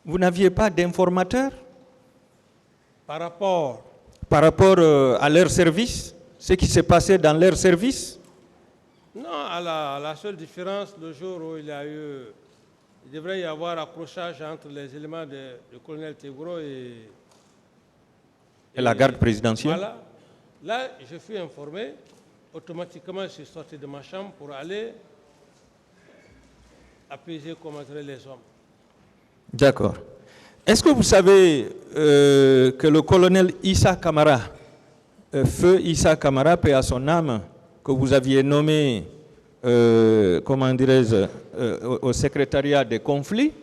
Vous n'aviez pas d'informateurs par rapport à leur service, ce qui s'est passé dans leur service? Non, à la seule différence, le jour où il devrait y avoir accrochage entre les éléments du colonel Teguro et la garde présidentielle. Voilà. Là, je fus informé. Automatiquement, je suis sorti de ma chambre pour aller apaiser, commander les hommes. D'accord. Est-ce que vous savez que le colonel Issa Kamara, feu Issa Kamara, paix à son âme, que vous aviez nommé, au secrétariat des conflits,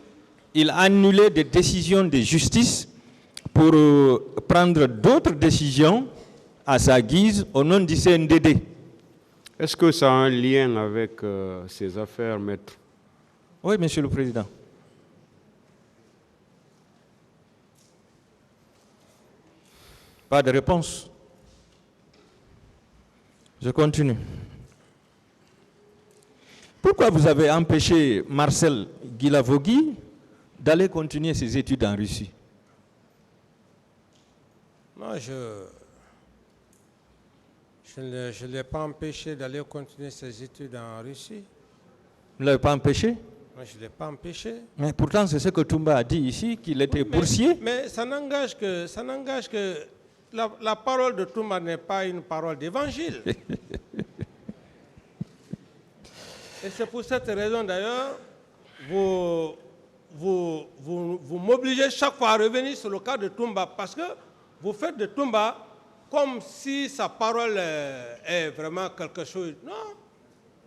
il a annulé des décisions de justice pour prendre d'autres décisions à sa guise au nom du CNDD. Est-ce que ça a un lien avec ces affaires, maître? Oui, Monsieur le Président. Pas de réponse. Je continue. Pourquoi vous avez empêché Marcel Guilavogui d'aller continuer ses études en Russie? Non, je ne l'ai pas empêché d'aller continuer ses études en Russie. Vous ne l'avez pas empêché? Non, je ne l'ai pas empêché. Mais pourtant, c'est ce que Toumba a dit ici, qu'il était boursier. Mais ça n'engage que la parole de Toumba n'est pas une parole d'évangile. Et c'est pour cette raison, d'ailleurs, vous m'obligez chaque fois à revenir sur le cas de Toumba, parce que vous faites de Toumba comme si sa parole est vraiment quelque chose. Non,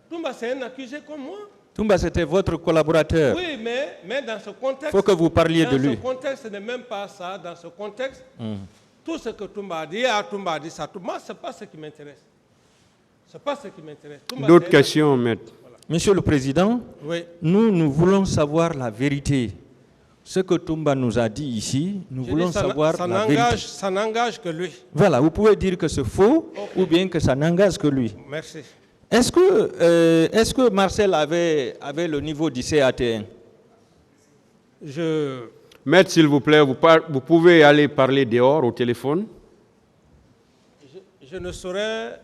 Toumba, c'est un accusé comme moi. Toumba, c'était votre collaborateur. Oui, mais dans ce contexte... Il faut que vous parliez de lui. Dans ce contexte, ce n'est même pas ça. Dans ce contexte, tout ce que Toumba a dit, ça. Moi, ce n'est pas ce qui m'intéresse. Ce n'est pas ce qui m'intéresse. D'autres questions, maître? Voilà. Monsieur le Président, oui. nous voulons savoir la vérité. Ce que Toumba nous a dit ici, nous voulons savoir la vérité. Ça n'engage que lui. Voilà, vous pouvez dire que c'est faux, ou bien que ça n'engage que lui. Merci. Est-ce que Marcel avait le niveau du CAT1? Maître, s'il vous plaît, vous pouvez aller parler dehors au téléphone. Je ne saurais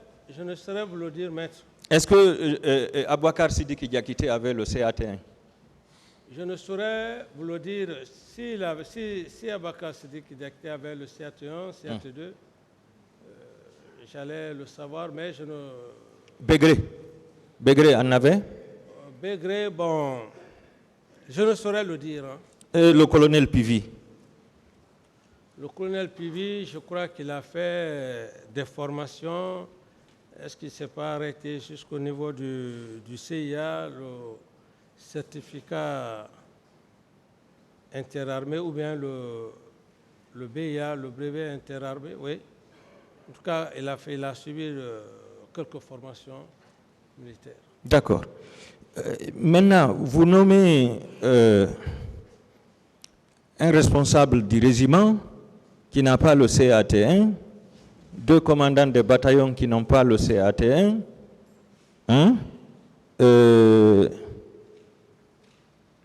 vous le dire, maître. Est-ce que Abouakar Sidiki Diakité avait le CAT1? Je ne saurais vous le dire. Si Abouakar Sidiki Diakité avait le CAT1, CAT2, j'allais le savoir, mais je ne... Bégré en avait? Bégré, bon, je ne saurais le dire. Hein. Et le colonel Pivi? Le colonel Pivi, je crois qu'il a fait des formations. Est-ce qu'il ne s'est pas arrêté jusqu'au niveau du CIA, le certificat interarmé, ou bien le BIA, le brevet interarmé? Oui. En tout cas, il a suivi quelques formations militaires. D'accord. Maintenant, vous nommez un responsable du régiment qui n'a pas le CAT1, 2 commandants de bataillon qui n'ont pas le CAT1,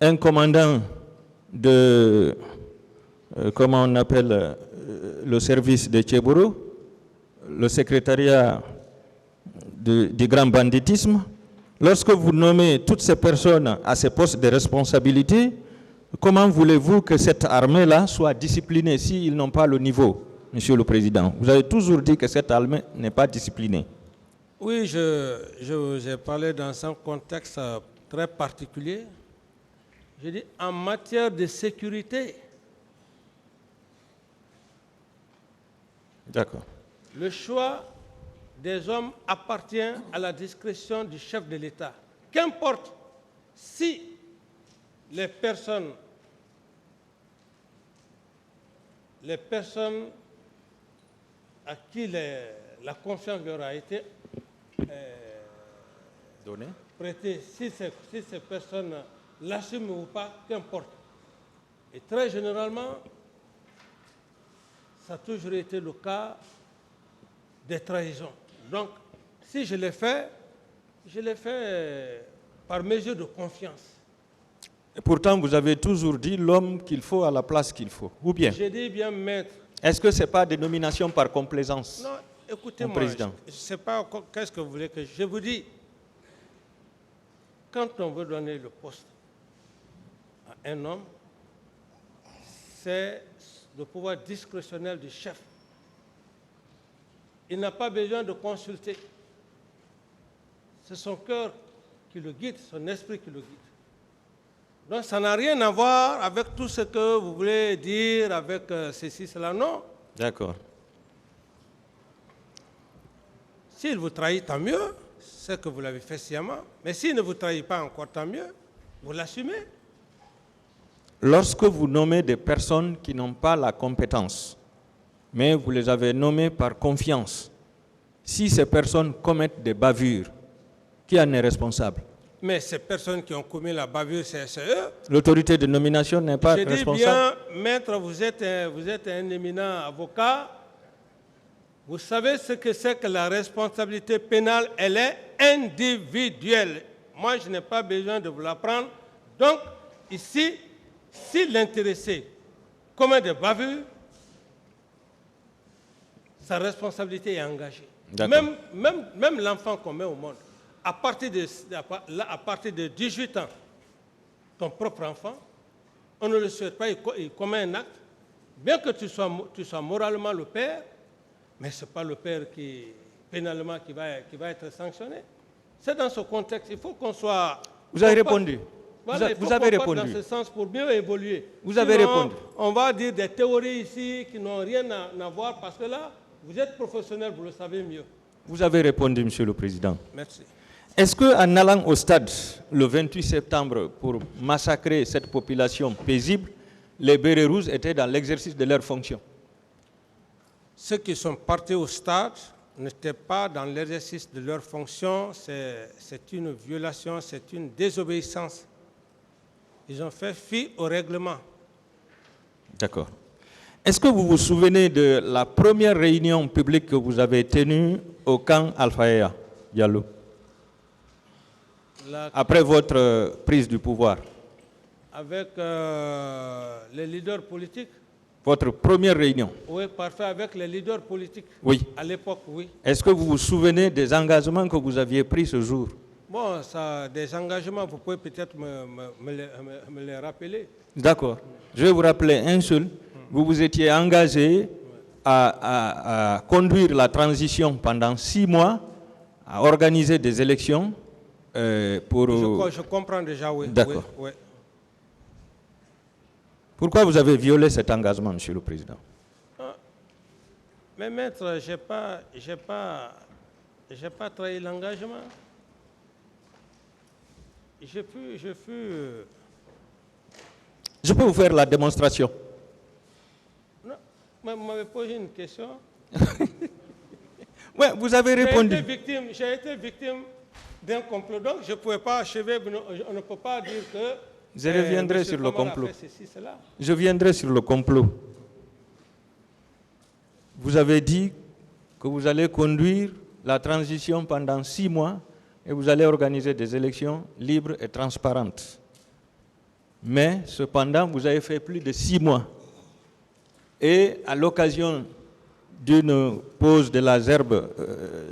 un commandant de, comment on appelle, le service de Tchéboro, le secrétariat du grand banditisme. Lorsque vous nommez toutes ces personnes à ces postes de responsabilité, comment voulez-vous que cette armée-là soit disciplinée s'ils n'ont pas le niveau, Monsieur le Président? Vous avez toujours dit que cette armée n'est pas disciplinée. Oui, je vous ai parlé dans un contexte très particulier. Je dis en matière de sécurité. D'accord. Le choix des hommes appartient à la discrétion du chef de l'État. Qu'importe si les personnes à qui la confiance leur a été Donnée, prêtée, si ces personnes l'assument ou pas, qu'importe. Et très généralement, ça a toujours été le cas des trahisons. Donc, si je l'ai fait par mesure de confiance. Et pourtant, vous avez toujours dit l'homme qu'il faut à la place qu'il faut. Ou bien, J'ai dit bien maître. est-ce que ce n'est pas des nominations par complaisance? Non, écoutez-moi, président. je ne sais pas qu'est-ce que vous voulez que je vous dis. Quand on veut donner le poste à un homme, c'est le pouvoir discrétionnel du chef. Il n'a pas besoin de consulter. C'est son cœur qui le guide, son esprit qui le guide. Donc ça n'a rien à voir avec tout ce que vous voulez dire, avec ceci, cela, non. D'accord. S'il vous trahit, tant mieux, c'est que vous l'avez fait sciemment. Mais s'il ne vous trahit pas encore, tant mieux, vous l'assumez. Lorsque vous nommez des personnes qui n'ont pas la compétence, mais vous les avez nommées par confiance, si ces personnes commettent des bavures, qui en est responsable? Mais ces personnes qui ont commis la bavure, c'est eux. L'autorité de nomination n'est pas Je dis responsable? bien, maître, vous êtes un éminent avocat. Vous savez ce que c'est que la responsabilité pénale, elle est individuelle. Moi, je n'ai pas besoin de vous l'apprendre. Donc, ici, si l'intéressé commet des bavures, sa responsabilité est engagée. Même l'enfant qu'on met au monde, à partir de 18 ans, ton propre enfant, on ne le souhaite pas, il commet un acte, bien que tu sois moralement le père, mais ce n'est pas le père qui, pénalement, qui va être sanctionné. C'est dans ce contexte, il faut qu'on soit... Vous avez répondu. Voilà, vous avez répondu. Dans ce sens pour mieux évoluer. Vous avez répondu. On va dire des théories ici qui n'ont rien à voir, parce que là, vous êtes professionnel, vous le savez mieux. Vous avez répondu, Monsieur le Président. Merci. Est-ce qu'en allant au stade le 28 septembre pour massacrer cette population paisible, les bérets rouges étaient dans l'exercice de leurs fonctions? Ceux qui sont partis au stade n'étaient pas dans l'exercice de leurs fonctions, c'est une violation, c'est une désobéissance. Ils ont fait fi au règlement. D'accord. Est-ce que vous vous souvenez de la première réunion publique que vous avez tenue au camp Alpha Diallo, après votre prise du pouvoir? Avec les leaders politiques? Votre première réunion? Oui, parfait, avec les leaders politiques. Oui. À l'époque, oui. Est-ce que vous vous souvenez des engagements que vous aviez pris ce jour? Bon, ça, des engagements, vous pouvez peut-être me les rappeler. D'accord. Je vais vous rappeler un seul. Vous vous étiez engagé à conduire la transition pendant 6 mois, à organiser des élections pour... Je comprends déjà, oui. D'accord. Oui, oui. Pourquoi vous avez violé cet engagement, Monsieur le Président? Mais maître, je n'ai pas trahi l'engagement. Je peux vous faire la démonstration? Non, vous m'avez posé une question. Oui, vous avez répondu. J'ai été victime d'un complot, donc je ne pouvais pas achever, on ne peut pas dire que... Je reviendrai sur le complot. Ceci, cela. Je viendrai sur le complot. Vous avez dit que vous allez conduire la transition pendant 6 mois et vous allez organiser des élections libres et transparentes. Mais cependant, vous avez fait plus de 6 mois. Et à l'occasion d'une pause de la gerbe,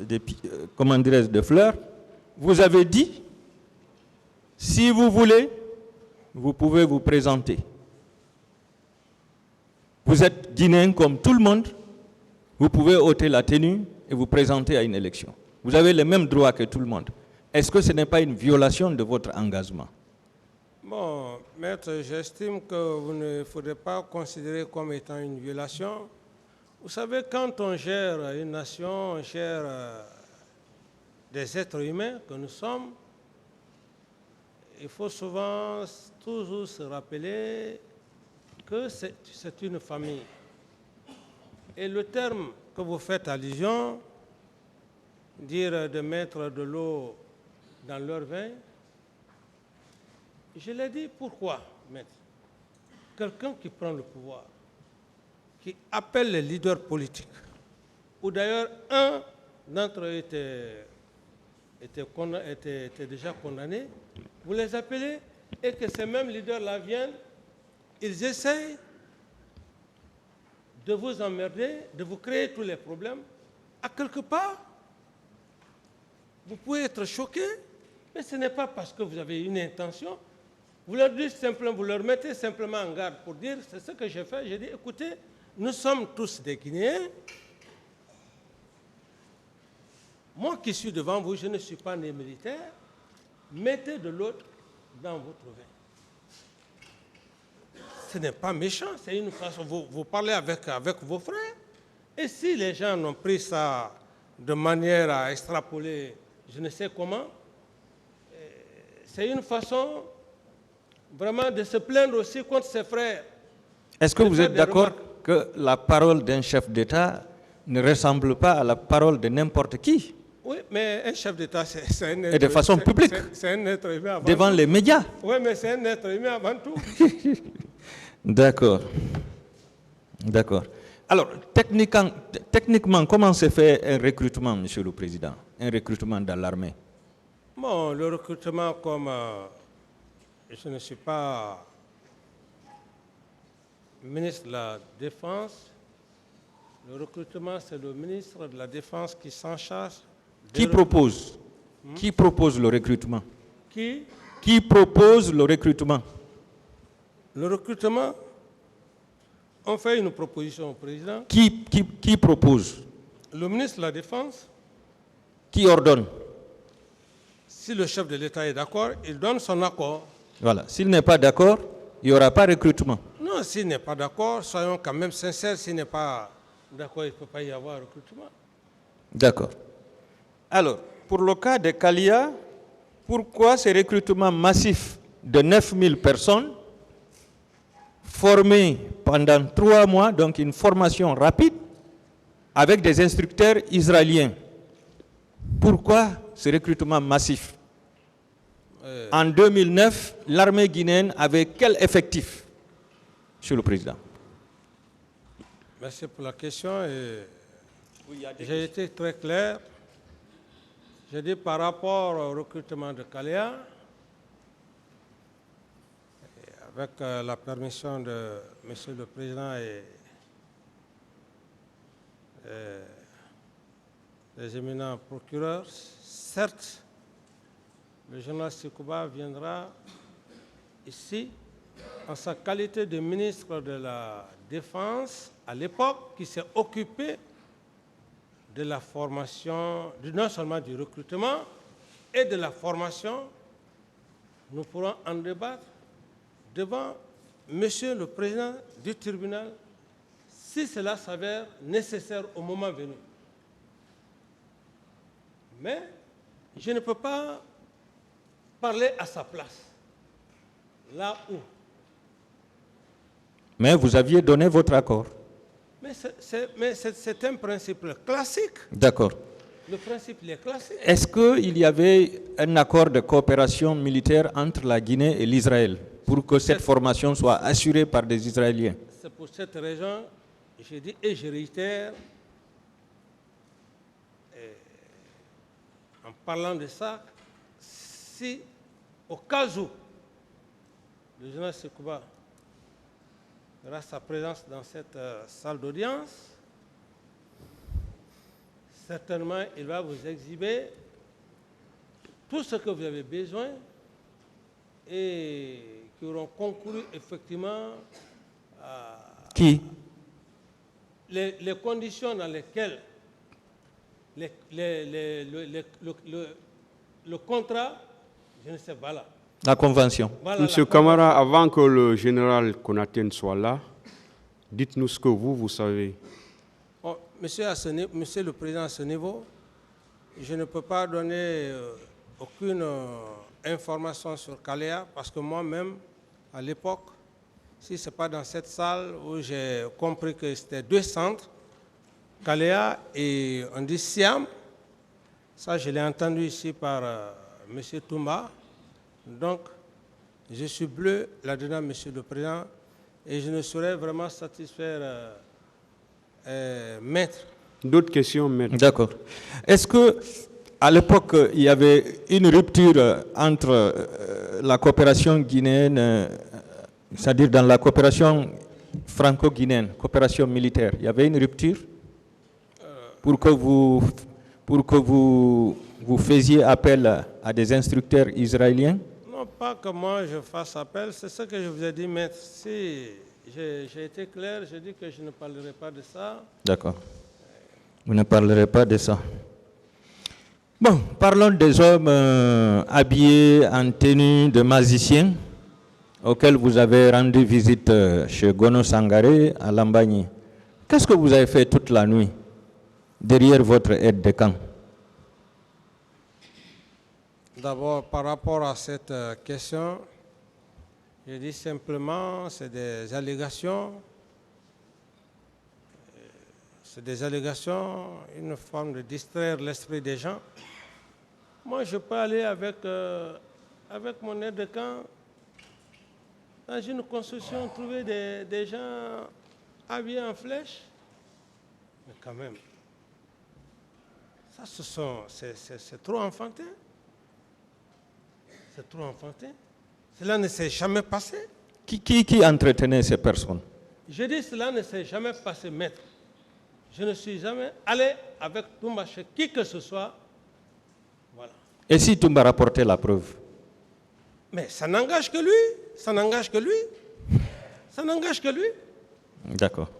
de fleurs, vous avez dit, si vous voulez, vous pouvez vous présenter. Vous êtes guinéen comme tout le monde, vous pouvez ôter la tenue et vous présenter à une élection. Vous avez les mêmes droits que tout le monde. Est-ce que ce n'est pas une violation de votre engagement? Bon, maître, j'estime que vous ne faudrait pas considérer comme étant une violation. Vous savez, quand on gère une nation, on gère des êtres humains que nous sommes, il faut souvent toujours se rappeler que c'est une famille. Et le terme que vous faites allusion, dire de mettre de l'eau dans leur vin, je l'ai dit, pourquoi, maître? Quelqu'un qui prend le pouvoir, qui appelle les leaders politiques, ou d'ailleurs un d'entre eux était déjà condamné, vous les appelez et que ces mêmes leaders-là viennent, ils essayent de vous emmerder, de vous créer tous les problèmes. À quelque part, vous pouvez être choqué, mais ce n'est pas parce que vous avez une intention. Vous leur dites simplement, vous leur mettez simplement en garde pour dire, c'est ce que j'ai fait. J'ai dit, écoutez, nous sommes tous des Guinéens. Moi qui suis devant vous, je ne suis pas né militaire. Mettez de l'autre dans votre vin. Ce n'est pas méchant, c'est une façon, vous parlez avec vos frères. Et si les gens ont pris ça de manière à extrapoler, je ne sais comment, c'est une façon vraiment de se plaindre aussi contre ses frères. Est-ce que vous êtes d'accord que la parole d'un chef d'État ne ressemble pas à la parole de n'importe qui? Oui, mais un chef d'État, c'est un être... Et de façon publique, c'est un être humain avant devant tout. les médias. Oui, mais c'est un être humain avant tout. D'accord. D'accord. Alors, techniquement, comment se fait un recrutement, Monsieur le Président? Un recrutement dans l'armée? Bon, le recrutement, comme je ne suis pas ministre de la Défense, le recrutement, c'est le ministre de la Défense qui s'en charge. Qui propose? Qui propose le recrutement? Qui propose le recrutement? Le recrutement, on fait une proposition au président. Qui propose? Le ministre de la Défense. Qui ordonne? Si le chef de l'État est d'accord, il donne son accord. Voilà. S'il n'est pas d'accord, il n'y aura pas recrutement. Non, s'il n'est pas d'accord, soyons quand même sincères, s'il n'est pas d'accord, il ne peut pas y avoir recrutement. D'accord. Alors, pour le cas de Kalia, pourquoi ce recrutement massif de 9000 personnes formées pendant 3 mois, donc une formation rapide, avec des instructeurs israéliens? Pourquoi ce recrutement massif? En 2009, l'armée guinéenne avait quel effectif, Monsieur le Président? Merci pour la question. J'ai été très clair. J'ai dit par rapport au recrutement de Kalia, avec la permission de Monsieur le Président et les éminents procureurs, certes, le général Sekouba viendra ici en sa qualité de ministre de la Défense à l'époque, qui s'est occupé de la formation, non seulement du recrutement et de la formation. Nous pourrons en débattre devant Monsieur le Président du tribunal si cela s'avère nécessaire au moment venu. Mais je ne peux pas parler à sa place, là où. Mais vous aviez donné votre accord. Mais c'est un principe classique. D'accord. Le principe il est classique. Est-ce qu'il y avait un accord de coopération militaire entre la Guinée et l'Israël pour que cette formation soit assurée par des Israéliens? C'est pour cette raison, je dis et je réitère, en parlant de ça, si au cas où le général Sekouba aura sa présence dans cette salle d'audience, certainement il va vous exhiber tout ce que vous avez besoin et qui auront concouru effectivement à les conditions dans lesquelles le contrat, je ne sais pas là. La convention. Voilà, Monsieur Camara, avant que le général Konaté soit là, dites-nous ce que vous savez. Oh, monsieur le Président, à ce niveau, je ne peux pas donner aucune information sur Kalia parce que moi-même, à l'époque, si ce n'est pas dans cette salle où j'ai compris que c'était 2 centres, Kalia et on dit Siam, ça je l'ai entendu ici par monsieur Toumba. Donc, je suis bleu là-dedans, Monsieur le Président, et je ne saurais vraiment satisfaire maître. D'autres questions, maître? D'accord. Est-ce que à l'époque, il y avait une rupture entre la coopération guinéenne, c'est-à-dire dans la coopération franco-guinéenne, coopération militaire, il y avait une rupture pour que vous faisiez appel à des instructeurs israéliens? Non, pas que moi je fasse appel, c'est ce que je vous ai dit, maître. Si j'ai été clair, je dis que je ne parlerai pas de ça. D'accord. Vous ne parlerez pas de ça. Bon, parlons des hommes habillés en tenue de magicien auxquels vous avez rendu visite chez Gono Sangaré à Lambagny. Qu'est-ce que vous avez fait toute la nuit derrière votre aide de camp? D'abord, par rapport à cette question, je dis simplement, c'est des allégations. C'est des allégations, une forme de distraire l'esprit des gens. Moi, je peux aller avec mon aide de camp dans une construction, trouver des gens habillés en flèche. Mais quand même, ça, c'est trop enfantin. C'est trop enfantin. Cela ne s'est jamais passé. Qui entretenait ces personnes? Je dis cela ne s'est jamais passé, maître. Je ne suis jamais allé avec Toumba chez qui que ce soit. Voilà. Et si Toumba rapportait la preuve? Mais ça n'engage que lui. Ça n'engage que lui. Ça n'engage que lui. D'accord.